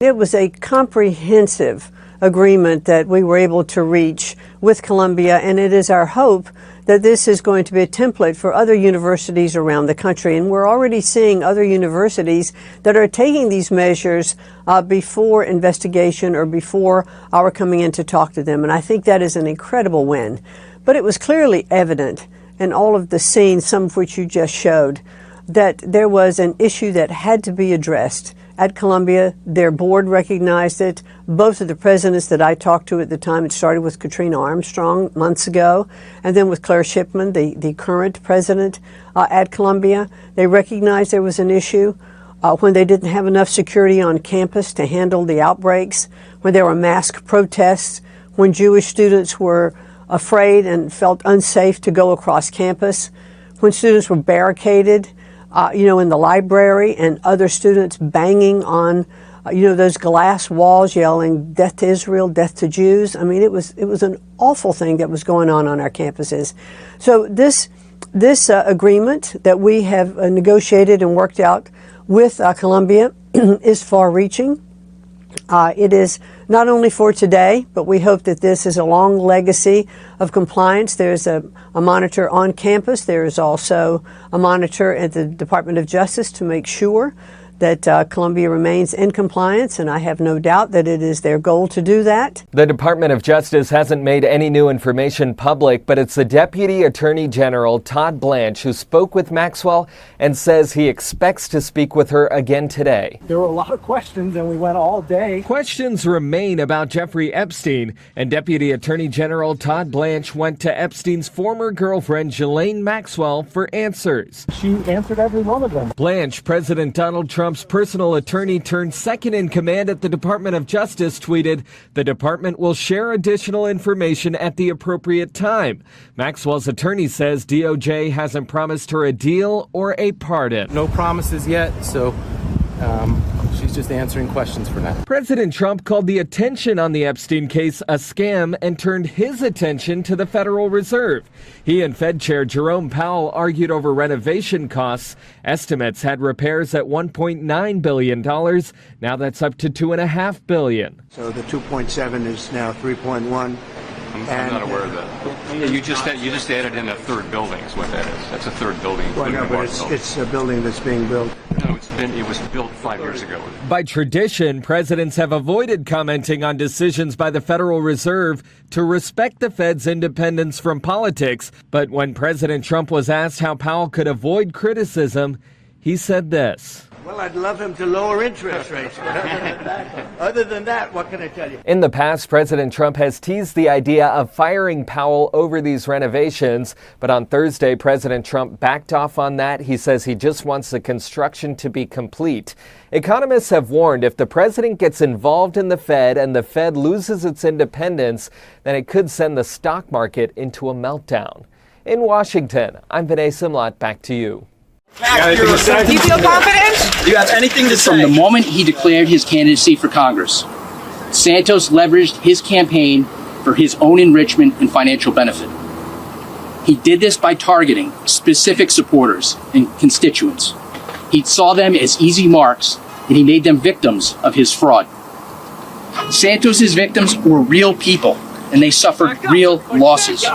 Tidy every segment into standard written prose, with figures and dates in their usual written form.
It was a comprehensive agreement that we were able to reach with Columbia, and it is our hope that this is going to be a template for other universities around the country. And we're already seeing other universities that are taking these measures before investigation or before our coming in to talk to them. And I think that is an incredible win. But it was clearly evident in all of the scenes, some of which you just showed, that there was an issue that had to be addressed at Columbia. Their board recognized it. Both of the presidents that I talked to at the time, it started with Katrina Armstrong months ago, and then with Claire Shipman, the current president at Columbia. They recognized there was an issue when they didn't have enough security on campus to handle the outbreaks, when there were mass protests, when Jewish students were afraid and felt unsafe to go across campus, when students were barricaded in the library, and other students banging on, those glass walls, yelling "Death to Israel, death to Jews." I mean, it was an awful thing that was going on our campuses. So this agreement that we have negotiated and worked out with Columbia is far-reaching. It is not only for today, but we hope that this is a long legacy of compliance. There's a monitor on campus. There is also a monitor at the Department of Justice to make sure that Columbia remains in compliance, and I have no doubt that it is their goal to do that. The Department of Justice hasn't made any new information public, but it's the Deputy Attorney General, Todd Blanche, who spoke with Maxwell and says he expects to speak with her again today. There were a lot of questions, and we went all day. Questions remain about Jeffrey Epstein, and Deputy Attorney General Todd Blanche went to Epstein's former girlfriend, Ghislaine Maxwell, for answers. She answered every one of them. Blanche, President Donald Trump's personal attorney turned second in command at the Department of Justice, tweeted, "The department will share additional information at the appropriate time." Maxwell's attorney says DOJ hasn't promised her a deal or a pardon. No promises yet, so she's just answering questions for now. President Trump called the attention on the Epstein case a scam and turned his attention to the Federal Reserve. He and Fed Chair Jerome Powell argued over renovation costs. Estimates had repairs at $1.9 billion. Now that's up to $2.5 billion. So the 2.7 is now 3.1. I'm not aware of that. Yeah, you just added in a third building is what that is. That's a third building. Well, no, but it's a building that's being built. No, it was built 5 years ago. By tradition, presidents have avoided commenting on decisions by the Federal Reserve to respect the Fed's independence from politics. But when President Trump was asked how Powell could avoid criticism, he said this. Well, I'd love him to lower interest rates. Other than that, what can I tell you? In the past, President Trump has teased the idea of firing Powell over these renovations. But on Thursday, President Trump backed off on that. He says he just wants the construction to be complete. Economists have warned if the president gets involved in the Fed and the Fed loses its independence, then it could send the stock market into a meltdown. In Washington, I'm Vinay Simlat. Back to you. Do you feel confident? Do you have anything to say? From the moment he declared his candidacy for Congress, Santos leveraged his campaign for his own enrichment and financial benefit. He did this by targeting specific supporters and constituents. He saw them as easy marks, and he made them victims of his fraud. Santos's victims were real people, and they suffered real losses.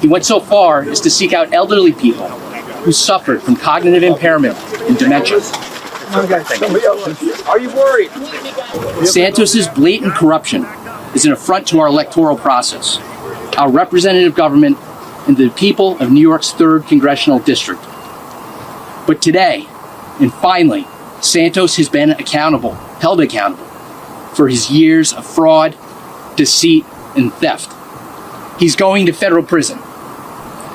He went so far as to seek out elderly people who suffered from cognitive impairment and dementia. Are you worried? Santos's blatant corruption is an affront to our electoral process, our representative government, and the people of New York's 3rd Congressional District. But today, and finally, Santos has been held accountable for his years of fraud, deceit, and theft. He's going to federal prison,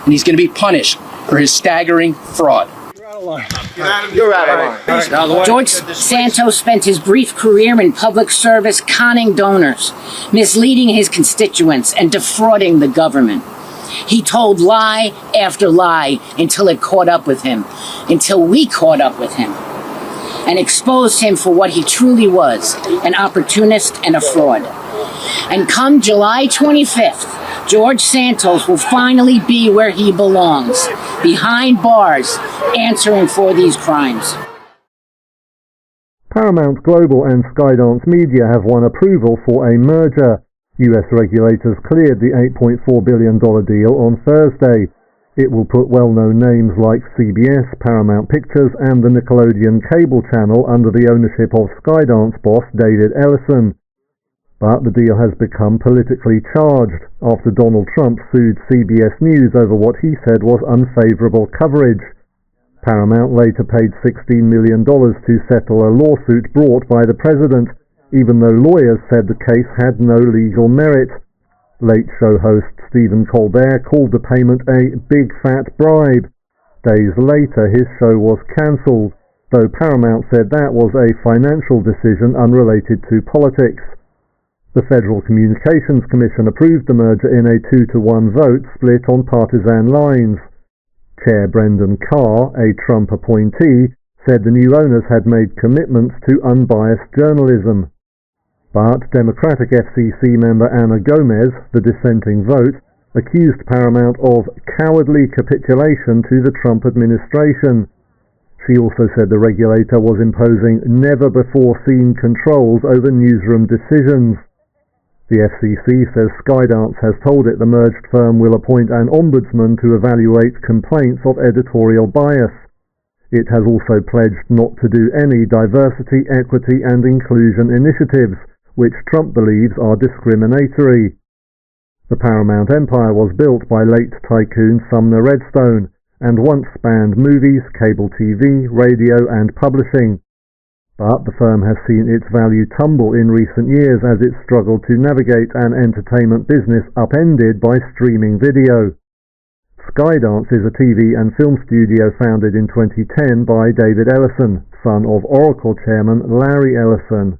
and he's going to be punished for his staggering fraud. You're out of line. George Santos spent his brief career in public service conning donors, misleading his constituents, and defrauding the government. He told lie after lie until it caught up with him, until we caught up with him, and exposed him for what he truly was, an opportunist and a fraud. And come July 25th, George Santos will finally be where he belongs, behind bars, answering for these crimes. Paramount Global and Skydance Media have won approval for a merger. US regulators cleared the $8.4 billion deal on Thursday. It will put well-known names like CBS, Paramount Pictures, and the Nickelodeon cable channel under the ownership of Skydance boss David Ellison. But the deal has become politically charged after Donald Trump sued CBS News over what he said was unfavorable coverage. Paramount later paid $16 million to settle a lawsuit brought by the president, even though lawyers said the case had no legal merit. Late Show host Stephen Colbert called the payment a big fat bribe. Days later, his show was cancelled, though Paramount said that was a financial decision unrelated to politics. The Federal Communications Commission approved the merger in a 2-to-1 vote split on partisan lines. Chair Brendan Carr, a Trump appointee, said the new owners had made commitments to unbiased journalism. But Democratic FCC member Anna Gomez, the dissenting vote, accused Paramount of cowardly capitulation to the Trump administration. She also said the regulator was imposing never-before-seen controls over newsroom decisions. The FCC says Skydance has told it the merged firm will appoint an ombudsman to evaluate complaints of editorial bias. It has also pledged not to do any diversity, equity, and inclusion initiatives, which Trump believes are discriminatory. The Paramount empire was built by late tycoon Sumner Redstone and once spanned movies, cable TV, radio, and publishing. But the firm has seen its value tumble in recent years as it struggled to navigate an entertainment business upended by streaming video. Skydance is a TV and film studio founded in 2010 by David Ellison, son of Oracle chairman Larry Ellison.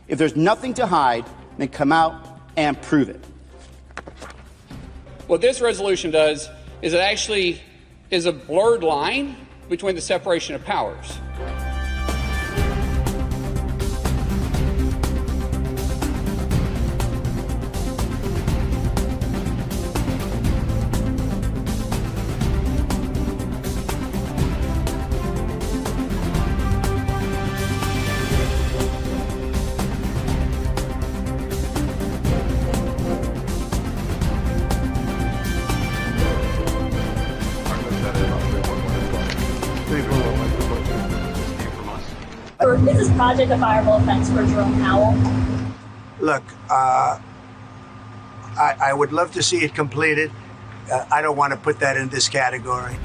If there's nothing to hide, then come out and prove it. What this resolution does is it actually is a blurred line between the separation of powers. Is this project a fireable offense for Jerome Powell? Look, I would love to see it completed. I don't want to put that in this category.